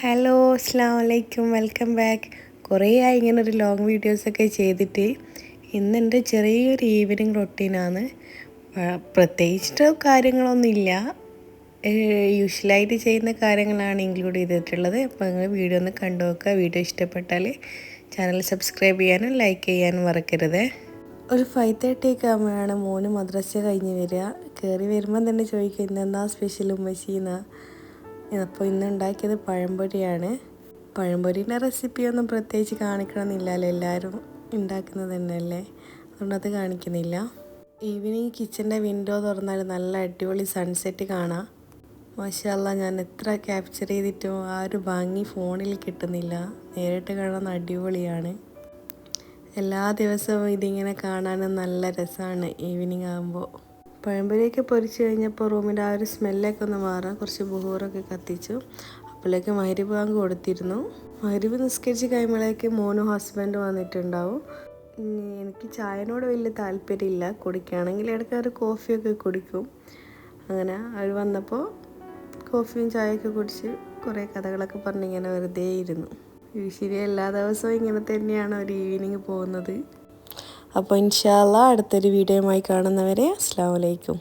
Hello അസ്സാം വലൈക്കും welcome back. കുറേ ആയി ഇങ്ങനെ ഒരു ലോങ് വീഡിയോസൊക്കെ ചെയ്തിട്ട്. ഇന്ന് എൻ്റെ ചെറിയൊരു ഈവനിങ് റൊട്ടീനാണ്. പ്രത്യേകിച്ചിട്ട് കാര്യങ്ങളൊന്നുമില്ല, യൂഷ്വലായിട്ട് ചെയ്യുന്ന കാര്യങ്ങളാണ് ഇൻക്ലൂഡ് ചെയ്തിട്ടുള്ളത്. അപ്പോൾ നിങ്ങൾ വീഡിയോ ഒന്ന് കണ്ടു നോക്കുക. വീഡിയോ ഇഷ്ടപ്പെട്ടാൽ ചാനൽ സബ്സ്ക്രൈബ് ചെയ്യാനും ലൈക്ക് ചെയ്യാനും മറക്കരുത്. ഒരു 5:30 ഒക്കെ ആകുമ്പോഴാണ് മോന് മദ്രസ കഴിഞ്ഞ് വരിക. കയറി വരുമ്പം തന്നെ ചോദിക്കും ഇന്നെന്താ സ്പെഷ്യൽ ഉമ്മച്ചീന്നാ. അപ്പോൾ ഇന്ന് ഉണ്ടാക്കിയത് പഴംപൊരിയാണ്. പഴംപൊരീൻ്റെ റെസിപ്പിയൊന്നും പ്രത്യേകിച്ച് കാണിക്കണമെന്നില്ലല്ലോ, എല്ലാവരും ഉണ്ടാക്കുന്നത് തന്നെയല്ലേ, അതുകൊണ്ട് അത് കാണിക്കുന്നില്ല. ഈവനിങ് കിച്ചൻ്റെ വിൻഡോ തുറന്നാൽ നല്ല അടിപൊളി സൺസെറ്റ് കാണാം. മാഷാ അല്ലാഹ്, ഞാൻ എത്ര ക്യാപ്ചർ ചെയ്തിട്ടും ആ ഒരു ഭംഗി ഫോണിൽ കിട്ടുന്നില്ല. നേരിട്ട് കാണാൻ അടിപൊളിയാണ്. എല്ലാ ദിവസവും ഇതിങ്ങനെ കാണാനും നല്ല രസമാണ് ഈവനിങ് ആകുമ്പോൾ. പഴംപൊരിയൊക്കെ പൊരിച്ച് കഴിഞ്ഞപ്പോൾ റൂമിൻ്റെ ആ ഒരു സ്മെല്ലൊക്കെ ഒന്ന് മാറാൻ കുറച്ച് ബുഹൂറൊക്കെ കത്തിച്ചു. അപ്പോഴേക്ക് മഗ്‌രിബ് ബാങ്ക് കൊടുത്തിരുന്നു. മഗ്‌രിബ് നിസ്കരിച്ച് കഴിയുമ്പോഴേക്ക് മോനും ഹസ്ബൻഡ് വന്നിട്ടുണ്ടാവും. എനിക്ക് ചായനോട് വലിയ താല്പര്യമില്ല, കുടിക്കുകയാണെങ്കിൽ ഇടയ്ക്ക് ഒരു കോഫിയൊക്കെ കുടിക്കും. അങ്ങനെ അവർ വന്നപ്പോൾ കോഫിയും ചായയൊക്കെ കുടിച്ച് കുറേ കഥകളൊക്കെ പറഞ്ഞിങ്ങനെ വെറുതെ ഇരുന്നു. യൂഷ്വലി എല്ലാ ദിവസവും ഇങ്ങനെ തന്നെയാണ് ഒരു ഈവനിങ് പോകുന്നത്. അപ്പോൾ ഇൻഷാ അല്ലാഹ് അടുത്തൊരു വീഡിയോയുമായി കാണുന്നവരെ അസ്സലാമു അലൈക്കും.